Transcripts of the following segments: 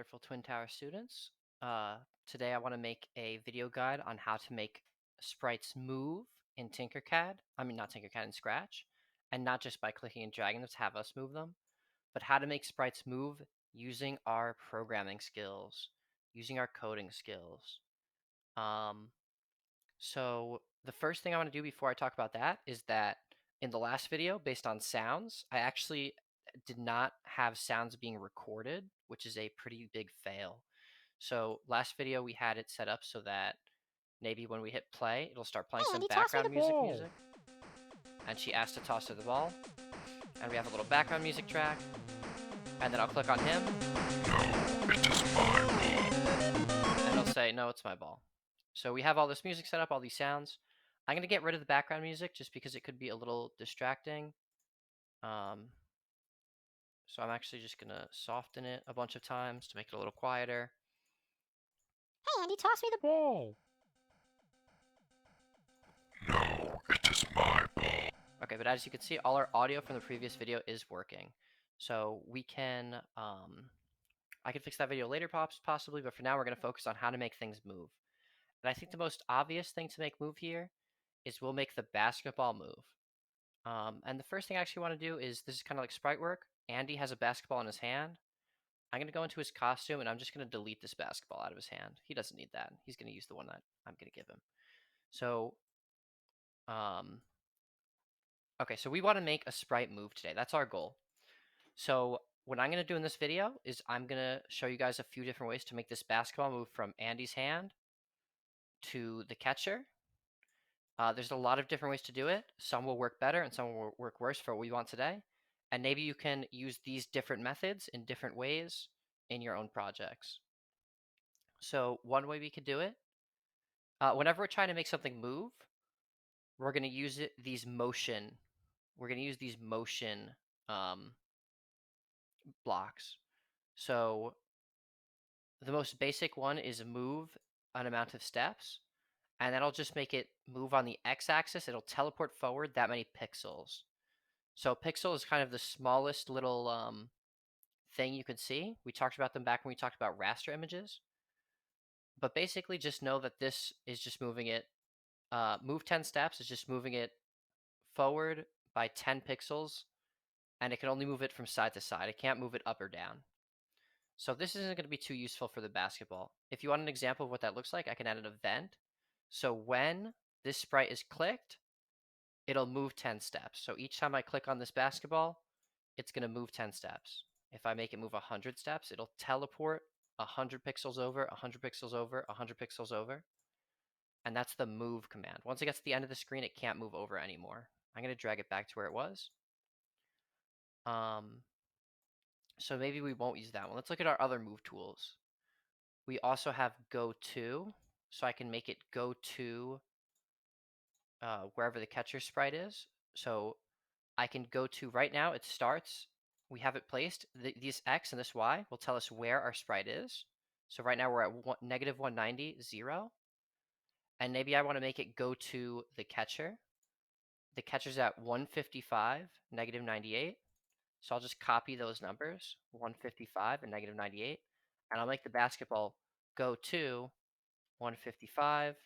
wonderful Twin Tower students. Today I want to make a video guide on how to make sprites move in Tinkercad. I mean, not Tinkercad, in Scratch. And not just by clicking and dragging them to have us move them, but how to make sprites move using our programming skills, using our coding skills. So the first thing I want to do before I talk about that is that in the last video, based on sounds, I actually did not have sounds being recorded, which is a pretty big fail. So last video we had it set up so that maybe when we hit play, it'll start playing Hey, some Andy, toss me background the ball. music. And she asked to toss her the ball. And we have a little background music track. And then I'll click on him. No, it is my ball. And it'll say, no, it's my ball. So we have all this music set up, all these sounds. I'm going to get rid of the background music just because it could be a little distracting. So I'm actually just going to soften it a bunch of times to make it a little quieter. Hey, Andy, toss me the ball. No, it is my ball. Okay, but as you can see, all our audio from the previous video is working. So we can, I can fix that video later possibly, but for now we're going to focus on how to make things move. And I think the most obvious thing to make move here is we'll make the basketball move. And the first thing I actually want to do is, this is kind of like sprite work. Andy has a basketball in his hand. I'm going to go into his costume and I'm just going to delete this basketball out of his hand. He doesn't need that. He's going to use the one that I'm going to give him. So, okay, so we want to make a sprite move today. That's our goal. So what I'm going to do in this video is I'm going to show you guys a few different ways to make this basketball move from Andy's hand to the catcher. There's a lot of different ways to do it. Some will work better and some will work worse for what we want today. And maybe you can use these different methods in different ways in your own projects. So one way we could do it, whenever we're trying to make something move, we're going to use these motion blocks. So the most basic one is move an amount of steps, and that'll just make it move on the x-axis. It'll teleport forward that many pixels. So a pixel is kind of the smallest little thing you could see. We talked about them back when we talked about raster images. But basically just know that this is just moving it, move 10 steps is just moving it forward by 10 pixels, and it can only move it from side to side. It can't move it up or down. So this isn't going to be too useful for the basketball. If you want an example of what that looks like, I can add an event. So when this sprite is clicked, it'll move 10 steps. So each time I click on this basketball, it's going to move 10 steps. If I make it move 100 steps, it'll teleport 100 pixels over, 100 pixels over, 100 pixels over. And that's the move command. Once it gets to the end of the screen, it can't move over anymore. I'm going to drag it back to where it was. So maybe we won't use that one. Let's look at our other move tools. We also have go to, so I can make it go to wherever the catcher sprite is. So I can go to, right now it starts, we have it placed. This X and this Y will tell us where our sprite is. So right now we're at negative 190, 0. And maybe I want to make it go to the catcher. The catcher's at 155, negative 98. So I'll just copy those numbers, 155 and negative 98. And I'll make the basketball go to 155.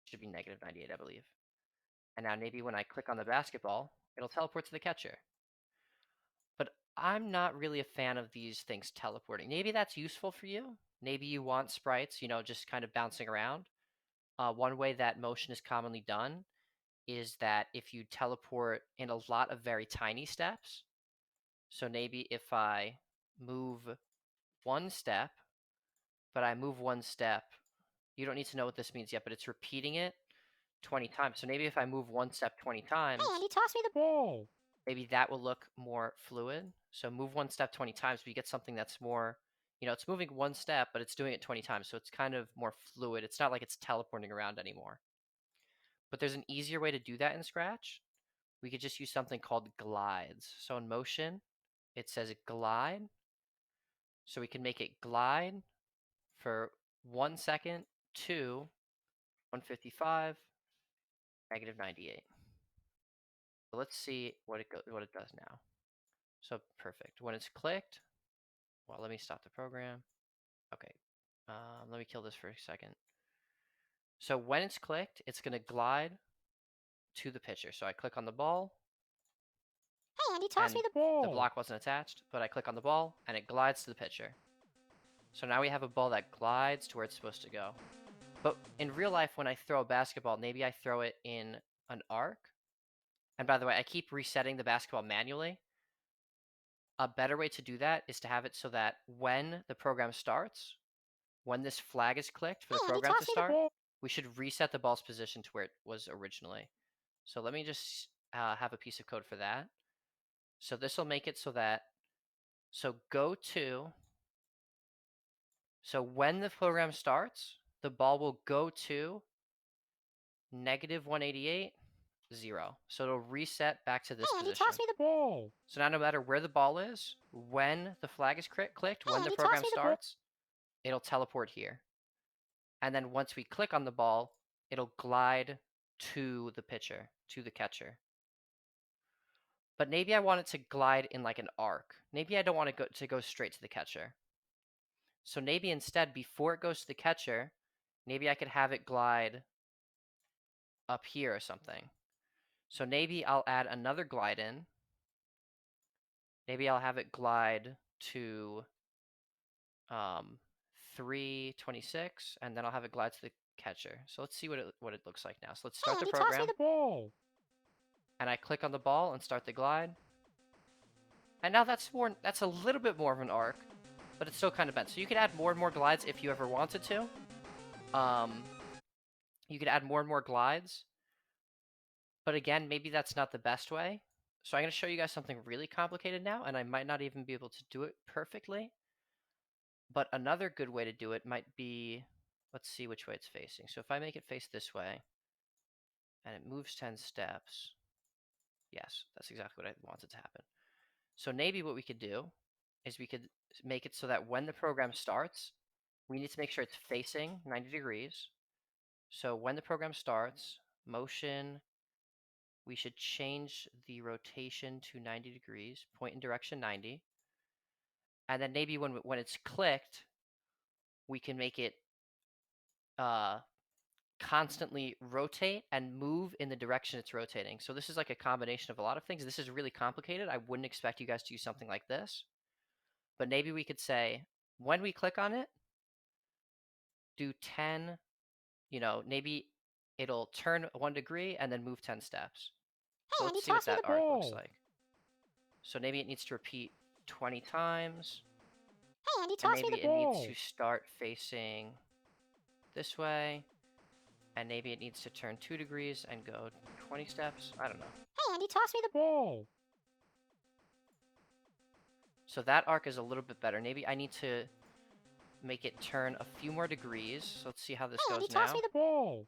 Should be negative 98, I believe. And now maybe when I click on the basketball, it'll teleport to the catcher. But I'm not really a fan of these things teleporting. Maybe that's useful for you. Maybe you want sprites, just kind of bouncing around. One way that motion is commonly done is that if you teleport in a lot of very tiny steps, so maybe if I move one step, but I move one step, you don't need to know what this means yet, but it's repeating it 20 times. So maybe if I move one step 20 times, Hey, Andy, toss me the ball. maybe that will look more fluid. So move one step 20 times, but you get something that's more, it's moving one step, but it's doing it 20 times. So it's kind of more fluid. It's not like it's teleporting around anymore. But there's an easier way to do that in Scratch. We could just use something called glides. So in motion, it says glide. So we can make it glide for 1 second to 155, negative 98. So let's see what it does now. So perfect. When it's clicked, Well, let me stop the program. Okay. Let me kill this for a second. So when it's clicked, it's going to glide to the pitcher. So I click on the ball. Hey, Andy, toss and me the ball. the block wasn't attached, but I click on the ball and it glides to the pitcher. So now we have a ball that glides to where it's supposed to go. But in real life, when I throw a basketball, maybe I throw it in an arc. And by the way, I keep resetting the basketball manually. A better way to do that is to have it so that when the program starts, when this flag is clicked for the Hey, Andy, program to toss me the start, ball. we should reset the ball's position to where it was originally. So let me just have a piece of code for that. So this will make it so that, so go to, so when the program starts, the ball will go to -188, 0. So it'll reset back to this Hey, Andy, position. toss me the ball. So now no matter where the ball is, when the flag is clicked, Hey, when the Andy, toss program me the ball. starts, it'll teleport here. And then once we click on the ball, it'll glide to the pitcher, to the catcher. But maybe I want it to glide in like an arc. Maybe I don't want it to go straight to the catcher. So maybe instead, before it goes to the catcher, maybe I could have it glide up here or something. So maybe I'll add another glide in. Maybe I'll have it glide to 326, and then I'll have it glide to the catcher. So let's see what it looks like now. So let's start Hey, the Andy, program. toss me the ball. And I click on the ball and start the glide. And now that's a little bit more of an arc, but it's still kind of bent. So you can add more and more glides if you ever wanted to. You could add more and more glides. But again, maybe that's not the best way. So I'm going to show you guys something really complicated now, and I might not even be able to do it perfectly. But another good way to do it might be, let's see which way it's facing. So if I make it face this way, and it moves 10 steps, yes, that's exactly what I wanted to happen. So maybe what we could do is we could make it so that when the program starts, we need to make sure it's facing 90 degrees. So when the program starts, motion, we should change the rotation to 90 degrees, point in direction 90. And then maybe when it's clicked, we can make it constantly rotate and move in the direction it's rotating. So this is like a combination of a lot of things. This is really complicated. I wouldn't expect you guys to use something like this. But maybe we could say, when we click on it, do 10, maybe it'll turn 1 degree and then move 10 steps. So Hey, Andy, let's see what toss me that the arc looks ball. like. So maybe it needs to repeat 20 times. Hey, Andy, And toss me maybe the it needs ball. to start facing this way. And maybe it needs to turn 2 degrees and go 20 steps. I don't know. Hey, Andy, toss me the ball. So that arc is a little bit better. Maybe I need to make it turn a few more degrees. So let's see how this Hey, goes Andy, now. toss me the ball.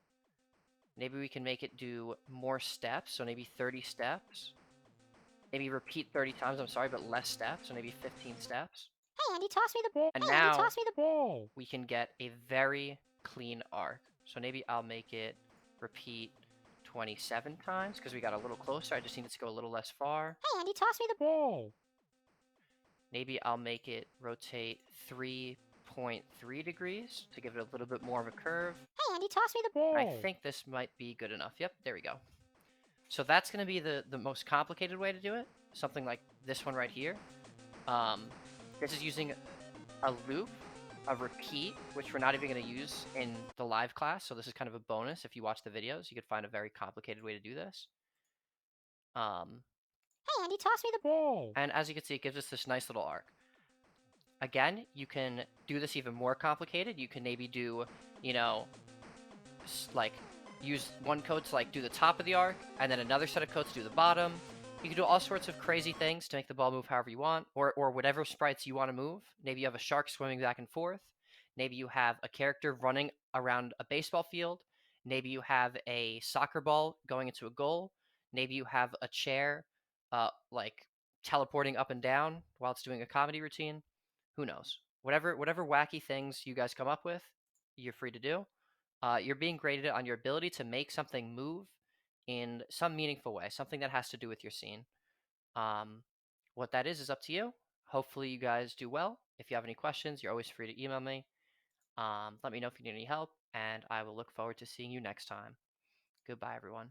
Maybe we can make it do more steps. So maybe 30 steps. Maybe repeat 30 times, I'm sorry, but less steps. So maybe 15 steps. Hey, Andy, toss me the ball. And Hey, now Andy, toss me the ball. we can get a very clean arc. So maybe I'll make it repeat 27 times because we got a little closer. I just need it to go a little less far. Hey, Andy, toss me the ball. Maybe I'll make it rotate 3.3 degrees to give it a little bit more of a curve. Hey, Andy, toss me the ball. I think this might be good enough. Yep, there we go. So that's going to be the most complicated way to do it. Something like this one right here. This is using a loop, a repeat, which we're not even going to use in the live class. So this is kind of a bonus. If you watch the videos, you could find a very complicated way to do this. Hey, Andy, toss me the ball. And as you can see, it gives us this nice little arc. Again, you can do this even more complicated. You can maybe do, like use one code to like do the top of the arc, and then another set of codes to do the bottom. You can do all sorts of crazy things to make the ball move however you want, or whatever sprites you want to move. Maybe you have a shark swimming back and forth. Maybe you have a character running around a baseball field. Maybe you have a soccer ball going into a goal. Maybe you have a chair, like teleporting up and down while it's doing a comedy routine. Who knows? Whatever wacky things you guys come up with, you're free to do. You're being graded on your ability to make something move in some meaningful way, something that has to do with your scene. What that is up to you. hopefully you guys do well. If you have any questions, you're always free to email me. Let me know if you need any help, and I will look forward to seeing you next time. Goodbye, everyone.